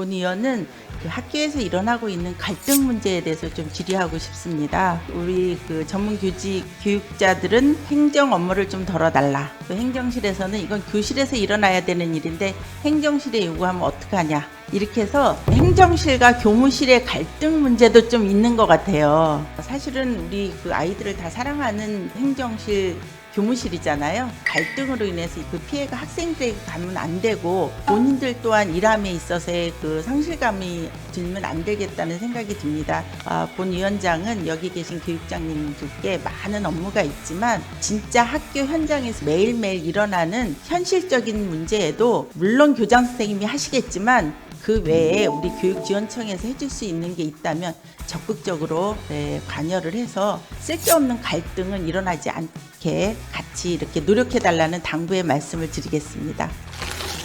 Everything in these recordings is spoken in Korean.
본 의원은 그 학교에서 일어나고 있는 갈등 문제에 대해서 좀 질의하고 싶습니다. 우리 그 전문 교육자들은 행정 업무를 좀 덜어달라. 또 행정실에서는 이건 교실에서 일어나야 되는 일인데 행정실에 요구하면 어떡하냐. 이렇게 해서 행정실과 교무실의 갈등 문제도 좀 있는 것 같아요. 사실은 우리 그 아이들을 다 사랑하는 행정실 교무실이잖아요. 갈등으로 인해서 그 피해가 학생들에게 가면 안 되고 본인들 또한 일함에 있어서의 그 상실감이 들면 안 되겠다는 생각이 듭니다. 본 위원장은 여기 계신 교육장님들께 많은 업무가 있지만 진짜 학교 현장에서 매일매일 일어나는 현실적인 문제에도 물론 교장 선생님이 하시겠지만 그 외에 우리 교육지원청에서 해줄 수 있는 게 있다면 적극적으로 관여를 해서 쓸데없는 갈등은 일어나지 않게 같이 이렇게 노력해달라는 당부의 말씀을 드리겠습니다.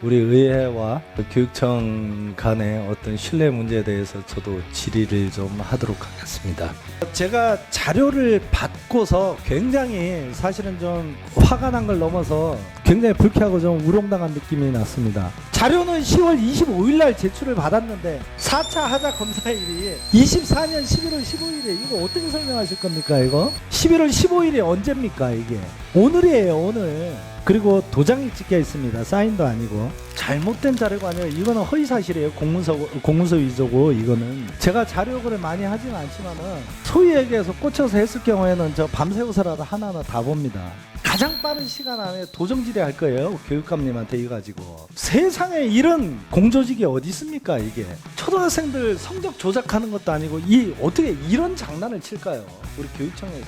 우리 의회와 교육청 간의 어떤 신뢰 문제에 대해서 저도 질의를 좀 하도록 하겠습니다. 제가 자료를 받고서 굉장히 사실은 좀 화가 난 걸 넘어서 굉장히 불쾌하고 좀 우롱당한 느낌이 났습니다. 자료는 10월 25일 날 제출을 받았는데 4차 하자 검사일이 24년 11월 15일에 이거 어떻게 설명하실 겁니까 이거? 11월 15일이 언제입니까 이게? 오늘이에요 오늘. 그리고 도장이 찍혀 있습니다. 사인도 아니고. 잘못된 자료가 아니라 이거는 허위사실이에요. 공문서 위조고 이거는. 제가 자료 요구를 많이 하지는 않지만은 소위 얘기해서 꽂혀서 했을 경우에는 저 밤새워서라도 하나하나 다 봅니다. 가장 빠른 시간 안에 도정 질의할 거예요. 교육감님한테 이거 가지고. 세상에 이런 공조직이 어디 있습니까 이게. 초등학생들 성적 조작하는 것도 아니고 어떻게 이런 장난을 칠까요? 우리 교육청에서.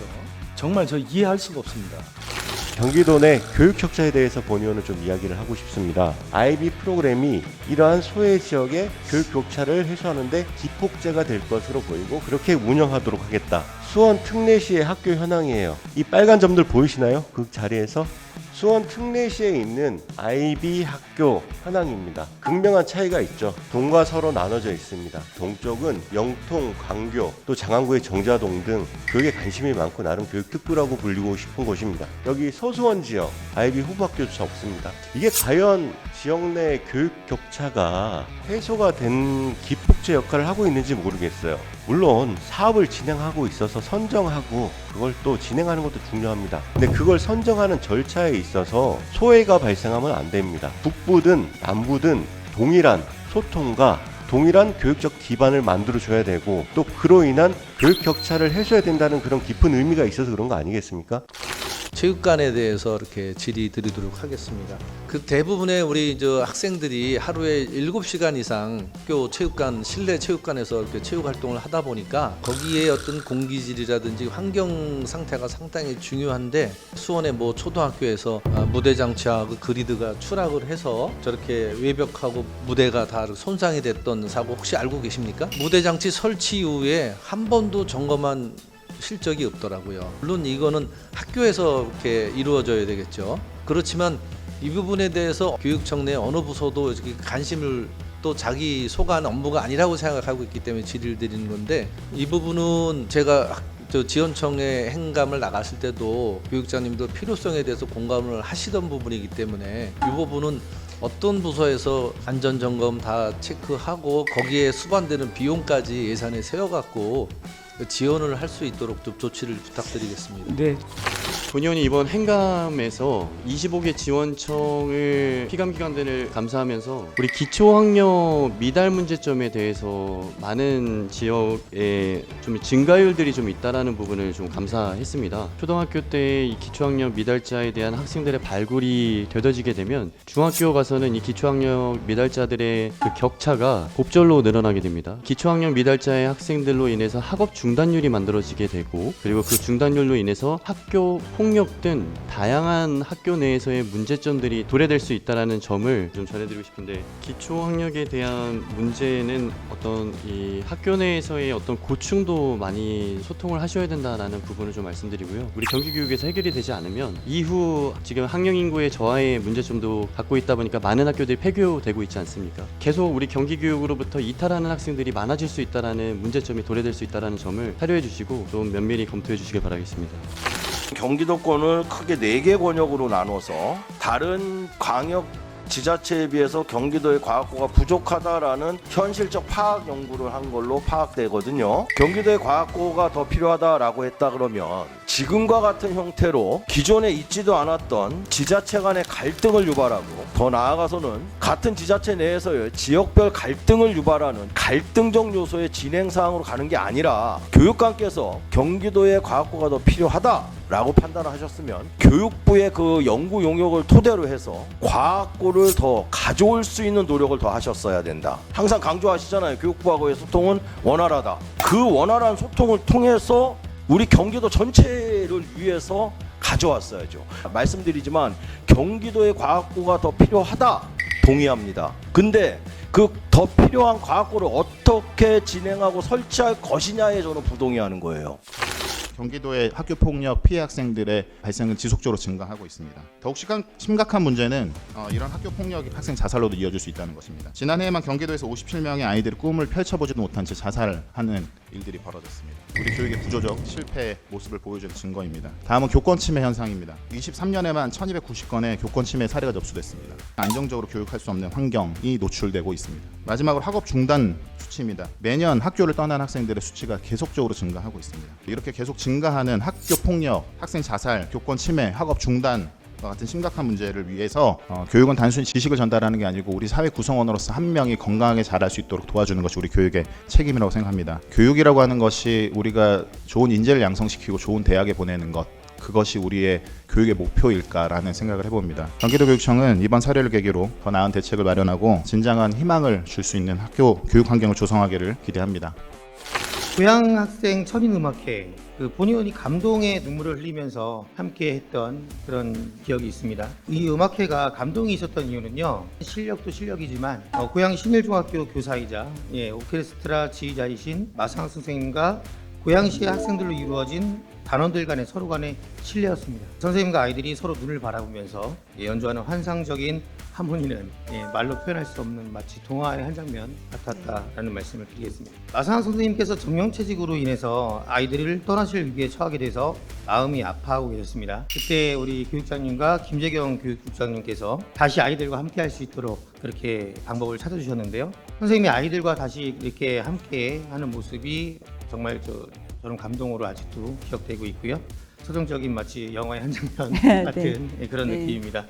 정말 저 이해할 수가 없습니다. 경기도 내 교육 격차에 대해서 본 의원은 좀 이야기를 하고 싶습니다. IB 프로그램이 이러한 소외 지역의 교육 격차를 해소하는데 기폭제가 될 것으로 보이고 그렇게 운영하도록 하겠다. 수원 특례시의 학교 현황이에요. 이 빨간 점들 보이시나요? 그 자리에서 수원 특례시에 있는 IB 학교 현황입니다. 극명한 차이가 있죠. 동과 서로 나눠져 있습니다. 동쪽은 영통, 광교, 또 장안구의 정자동 등 교육에 관심이 많고 나름 교육특구라고 불리고 싶은 곳입니다. 여기 서수원 지역 IB 후보학교조차 없습니다. 이게 과연 지역 내 교육 격차가 해소가 된 기폭제 역할을 하고 있는지 모르겠어요. 물론 사업을 진행하고 있어서 선정하고 그걸 또 진행하는 것도 중요합니다. 근데 그걸 선정하는 절차에 있어서 소외가 발생하면 안 됩니다. 북부든 남부든 동일한 소통과 동일한 교육적 기반을 만들어줘야 되고 또 그로 인한 교육 격차를 해소해야 된다는 그런 깊은 의미가 있어서 그런 거 아니겠습니까? 체육관에 대해서 이렇게 질의 드리도록 하겠습니다. 그 대부분의 우리 학생들이 하루에 7시간 이상 학교 체육관, 실내 체육관에서 이렇게 체육 활동을 하다 보니까 거기에 어떤 공기질이라든지 환경 상태가 상당히 중요한데 수원의 초등학교에서 무대 장치하고 그리드가 추락을 해서 저렇게 외벽하고 무대가 다 손상이 됐던 사고 혹시 알고 계십니까? 무대 장치 설치 이후에 한 번도 점검한 실적이 없더라고요. 물론 이거는 학교에서 이렇게 이루어져야 되겠죠. 그렇지만 이 부분에 대해서 교육청 내 어느 부서도 이렇게 관심을 또 자기 소관 업무가 아니라고 생각하고 있기 때문에 질의를 드리는 건데 이 부분은 제가 지원청에 행감을 나갔을 때도 교육장님도 필요성에 대해서 공감을 하시던 부분이기 때문에 이 부분은 어떤 부서에서 안전점검 다 체크하고 거기에 수반되는 비용까지 예산에 세워갖고 지원을 할 수 있도록 좀 조치를 부탁드리겠습니다. 네. 본 의원이 이번 행감에서 25개 지원청을 피감기관들을 감사하면서 우리 기초학력 미달 문제점에 대해서 많은 지역에 좀 증가율들이 좀 있다라는 부분을 좀 감사했습니다. 초등학교 때 이 기초학력 미달자에 대한 학생들의 발굴이 되어지게 되면 중학교 가서는 이 기초학력 미달자들의 그 격차가 곱절로 늘어나게 됩니다. 기초학력 미달자의 학생들로 인해서 학업 중단율이 만들어지게 되고 그리고 그 중단율로 인해서 학교 폭력 등 다양한 학교 내에서의 문제점들이 도래될 수 있다는 점을 좀 전해드리고 싶은데 기초학력에 대한 문제는 어떤 이 학교 내에서의 어떤 고충도 많이 소통을 하셔야 된다는 부분을 좀 말씀드리고요. 우리 경기교육에서 해결이 되지 않으면 이후 지금 학령 인구의 저하의 문제점도 갖고 있다 보니까 많은 학교들이 폐교되고 있지 않습니까? 계속 우리 경기교육으로부터 이탈하는 학생들이 많아질 수 있다는 문제점이 도래될 수 있다는 점을 사료해 주시고 좀 면밀히 검토해 주시길 바라겠습니다. 경기도권을 크게 4개 권역으로 나눠서 다른 광역 지자체에 비해서 경기도의 과학고가 부족하다라는 현실적 파악 연구를 한 걸로 파악되거든요. 경기도의 과학고가 더 필요하다라고 했다 그러면 지금과 같은 형태로 기존에 있지도 않았던 지자체 간의 갈등을 유발하고 더 나아가서는 같은 지자체 내에서의 지역별 갈등을 유발하는 갈등적 요소의 진행 사항으로 가는 게 아니라 교육감께서 경기도의 과학고가 더 필요하다라고 판단을 하셨으면 교육부의 그 연구 용역을 토대로 해서 과학고를 더 가져올 수 있는 노력을 더 하셨어야 된다. 항상 강조하시잖아요. 교육부하고의 소통은 원활하다. 그 원활한 소통을 통해서 우리 경기도 전체를 위해서 가져왔어야죠. 말씀드리지만 경기도의 과학고가 더 필요하다. 동의합니다. 근데 그 더 필요한 과학고를 어떻게 진행하고 설치할 것이냐에 저는 부동의하는 거예요. 경기도의 학교 폭력 피해 학생들의 발생은 지속적으로 증가하고 있습니다. 더욱 심각한 문제는 이런 학교 폭력이 학생 자살로도 이어질 수 있다는 것입니다. 지난해에만 경기도에서 57명의 아이들이 꿈을 펼쳐보지도 못한 채 자살하는 일들이 벌어졌습니다. 우리 교육의 구조적 실패의 모습을 보여주는 증거입니다. 다음은 교권 침해 현상입니다. 23년에만 1290건의 교권 침해 사례가 접수됐습니다. 안정적으로 교육할 수 없는 환경이 노출되고 있습니다. 마지막으로 학업 중단 수치입니다. 매년 학교를 떠난 학생들의 수치가 계속적으로 증가하고 있습니다. 이렇게 계속 증가하는 학교 폭력, 학생 자살, 교권 침해, 학업 중단 같은 심각한 문제를 위해서 교육은 단순히 지식을 전달하는 게 아니고 우리 사회 구성원으로서 한 명이 건강하게 자랄 수 있도록 도와주는 것이 우리 교육의 책임이라고 생각합니다. 교육이라고 하는 것이 우리가 좋은 인재를 양성시키고 좋은 대학에 보내는 것, 그것이 우리의 교육의 목표일까라는 생각을 해봅니다. 경기도교육청은 이번 사례를 계기로 더 나은 대책을 마련하고 진정한 희망을 줄 수 있는 학교 교육 환경을 조성하기를 기대합니다. 고향 학생 천인음악회 본의원이 감동의 눈물을 흘리면서 함께 했던 그런 기억이 있습니다. 이 음악회가 감동이 있었던 이유는요, 실력도 실력이지만 고향 신일중학교 교사이자 오케스트라 지휘자이신 마상 선생님과 고양시의 학생들로 이루어진 단원들 간의 서로 간의 신뢰였습니다. 선생님과 아이들이 서로 눈을 바라보면서 연주하는 환상적인 하모니는 말로 표현할 수 없는 마치 동화의 한 장면 같았다라는 말씀을 드리겠습니다. 마상학 선생님께서 정년퇴직으로 인해서 아이들을 떠나실 위기에 처하게 돼서 마음이 아파하고 계셨습니다. 그때 우리 교육장님과 김재경 교육국장님께서 다시 아이들과 함께 할 수 있도록 그렇게 방법을 찾아주셨는데요. 선생님이 아이들과 다시 이렇게 함께 하는 모습이 정말 저는 감동으로 아직도 기억되고 있고요. 서정적인 마치 영화의 한 장면 같은 그런 느낌입니다.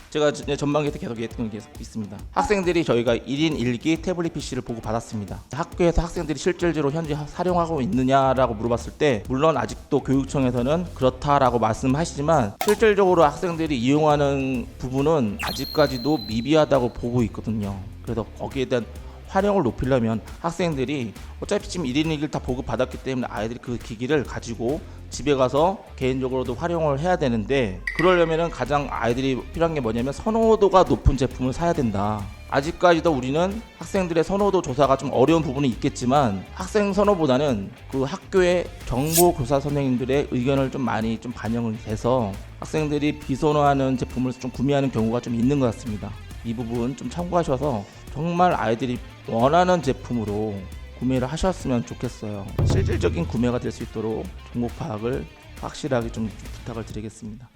제가 전반기 때 계속 얘기했던 게 있습니다. 학생들이 저희가 1인 1기 태블릿 PC를 보고 받았습니다. 학교에서 학생들이 실질적으로 현재 사용하고 있느냐라고 물어봤을 때 물론 아직도 교육청에서는 그렇다라고 말씀하시지만 실질적으로 학생들이 이용하는 부분은 아직까지도 미비하다고 보고 있거든요. 그래서 거기에 대한 활용을 높이려면 학생들이 어차피 지금 1인 1기를 다 보급받았기 때문에 아이들이 그 기기를 가지고 집에 가서 개인적으로도 활용을 해야 되는데 그러려면 가장 아이들이 필요한 게 뭐냐면 선호도가 높은 제품을 사야 된다. 아직까지도 우리는 학생들의 선호도 조사가 좀 어려운 부분이 있겠지만 학생 선호보다는 그 학교의 정보 교사 선생님들의 의견을 좀 많이 좀 반영을 해서 학생들이 비선호하는 제품을 좀 구매하는 경우가 좀 있는 것 같습니다. 이 부분 좀 참고하셔서 정말 아이들이 원하는 제품으로 구매를 하셨으면 좋겠어요. 실질적인 구매가 될 수 있도록 정보 파악을 확실하게 좀 부탁을 드리겠습니다.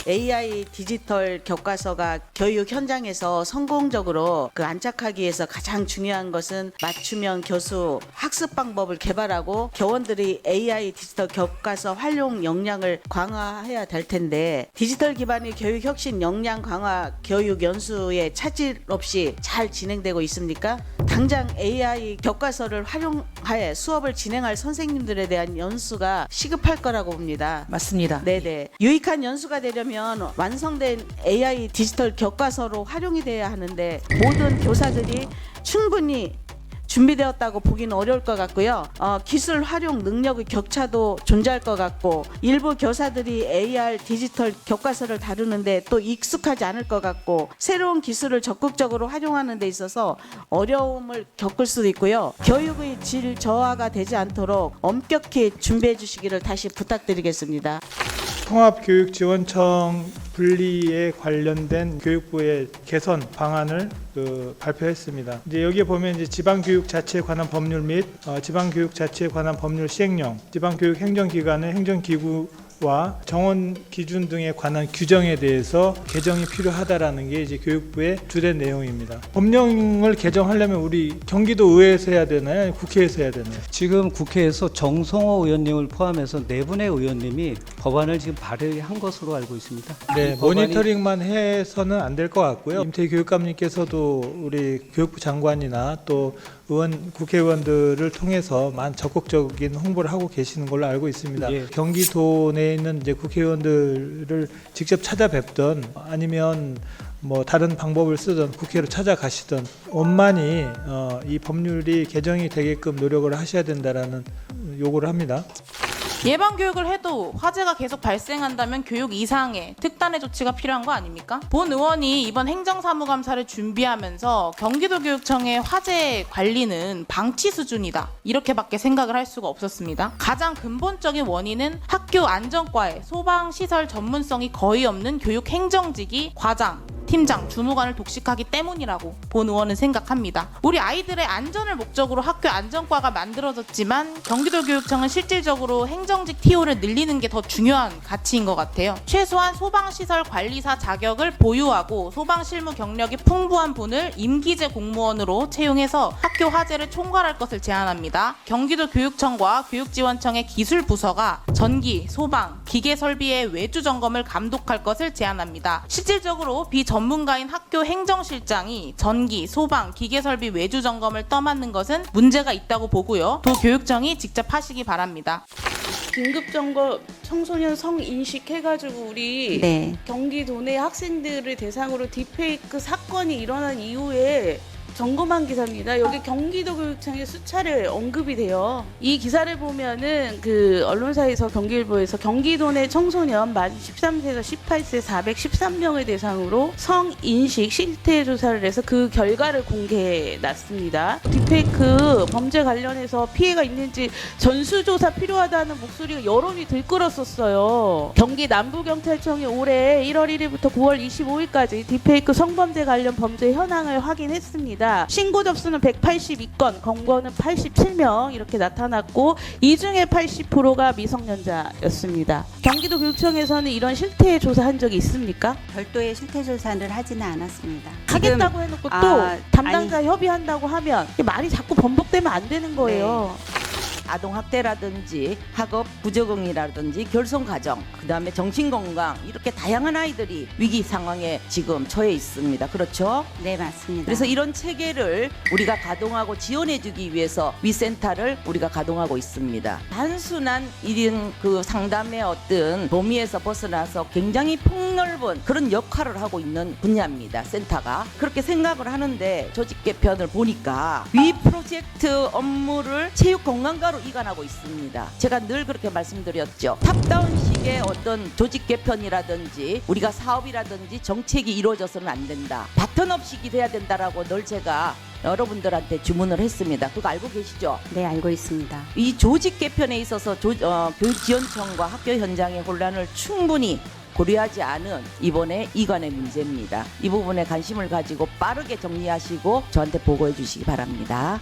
AI 디지털 교과서가 교육 현장에서 성공적으로 안착하기 위해서 가장 중요한 것은 맞춤형 교수 학습 방법을 개발하고 교원들이 AI 디지털 교과서 활용 역량을 강화해야 될 텐데 디지털 기반의 교육 혁신 역량 강화 교육 연수에 차질 없이 잘 진행되고 있습니까? 당장 AI 교과서를 활용하여 수업을 진행할 선생님들에 대한 연수가 시급할 거라고 봅니다. 맞습니다. 네네. 유익한 연수가 되려면 완성된 AI 디지털 교과서로 활용이 돼야 하는데 모든 교사들이 충분히 준비되었다고 보기는 어려울 것 같고요. 기술 활용 능력의 격차도 존재할 것 같고 일부 교사들이 AR 디지털 교과서를 다루는데 또 익숙하지 않을 것 같고 새로운 기술을 적극적으로 활용하는 데 있어서 어려움을 겪을 수도 있고요. 교육의 질 저하가 되지 않도록 엄격히 준비해 주시기를 다시 부탁드리겠습니다. 통합교육지원청 분리에 관련된 교육부의 개선 방안을 발표했습니다. 이제 여기에 보면 이제 지방교육 자체에 관한 법률 및 지방교육 자체에 관한 법률 시행령, 지방교육 행정기관의 행정기구 법령과 정원 기준 등에 관한 규정에 대해서 개정이 필요하다라는 게 이제 교육부의 주된 내용입니다. 법령을 개정하려면 우리 경기도 의회에서 해야 되나요? 아니면 국회에서 해야 되나요? 지금 국회에서 정성호 의원님을 포함해서 4분의 의원님이 법안을 지금 발의한 것으로 알고 있습니다. 네, 이 법안이 모니터링만 해서는 안 될 것 같고요. 임태희 교육감님께서도 우리 교육부 장관이나 또 국회의원들을 통해서 적극적인 홍보를 하고 계시는 걸로 알고 있습니다. 예. 경기도 내에 있는 이제 국회의원들을 직접 찾아뵙던 아니면 뭐 다른 방법을 쓰던 국회로 찾아가시던 원만히 이 법률이 개정이 되게끔 노력을 하셔야 된다라는 요구를 합니다. 예방 교육을 해도 화재가 계속 발생한다면 교육 이상의 특단의 조치가 필요한 거 아닙니까? 본 의원이 이번 행정사무감사를 준비하면서 경기도교육청의 화재 관리는 방치 수준이다, 이렇게밖에 생각을 할 수가 없었습니다. 가장 근본적인 원인은 학교 안전과에 소방시설 전문성이 거의 없는 교육행정직이 과장, 팀장, 주무관을 독식하기 때문이라고 본 의원은 생각합니다. 우리 아이들의 안전을 목적으로 학교 안전과가 만들어졌지만 경기도교육청은 실질적으로 행정직 TO를 늘리는 게 더 중요한 가치인 것 같아요. 최소한 소방시설 관리사 자격을 보유하고 소방실무 경력이 풍부한 분을 임기제 공무원으로 채용해서 학교 화재를 총괄할 것을 제안합니다. 경기도교육청과 교육지원청의 기술부서가 전기, 소방, 기계설비의 외주 점검을 감독할 것을 제안합니다. 실질적으로 비전문가인 학교 행정실장이 전기, 소방, 기계설비 외주 점검을 떠맡는 것은 문제가 있다고 보고요. 도교육청이 직접 하시기 바랍니다. 긴급점검 청소년 성인식 해가지고 우리 네. 경기도 내 학생들을 대상으로 딥페이크 사건이 일어난 이후에 점검한 기사입니다. 여기 경기도 교육청의 수차례 언급이 돼요. 이 기사를 보면은 그 언론사에서 경기일보에서 경기도 내 청소년 만 13세에서 18세 413명을 대상으로 성인식 실태 조사를 해서 그 결과를 공개해 놨습니다. 딥페이크 범죄 관련해서 피해가 있는지 전수조사 필요하다는 목소리가 여론이 들끓었었어요. 경기 남부경찰청이 올해 1월 1일부터 9월 25일까지 딥페이크 성범죄 관련 범죄 현황을 확인했습니다. 신고 접수는 182건, 검거는 87명 이렇게 나타났고 이 중에 80%가 미성년자였습니다. 경기도 교육청에서는 이런 실태 조사한 적이 있습니까? 별도의 실태 조사를 하지는 않았습니다. 하겠다고 해놓고 또 담당자 협의한다고 하면 말이 자꾸 번복되면 안 되는 거예요. 아동학대라든지 학업 부적응이라든지 결손가정, 그 다음에 정신건강, 이렇게 다양한 아이들이 위기 상황에 지금 처해 있습니다. 그렇죠? 네, 맞습니다. 그래서 이런 체계를 우리가 가동하고 지원해주기 위해서 위센터를 우리가 가동하고 있습니다. 단순한 1인 그 상담의 어떤 범위에서 벗어나서 굉장히 폭넓은 그런 역할을 하고 있는 분야입니다. 센터가. 그렇게 생각을 하는데 조직 개편을 보니까 위 프로젝트 업무를 체육건강과로 이관하고 있습니다. 제가 늘 그렇게 말씀드렸죠. 탑다운식의 어떤 조직 개편이라든지 우리가 사업이라든지 정책이 이루어져서는 안 된다. 바턴업식이 돼야 된다라고 늘 제가 여러분들한테 주문을 했습니다. 그거 알고 계시죠? 네, 알고 있습니다. 이 조직 개편에 있어서 교육지원청과 학교 현장의 혼란을 충분히 고려하지 않은 이번에 이관의 문제입니다. 이 부분에 관심을 가지고 빠르게 정리하시고 저한테 보고해 주시기 바랍니다.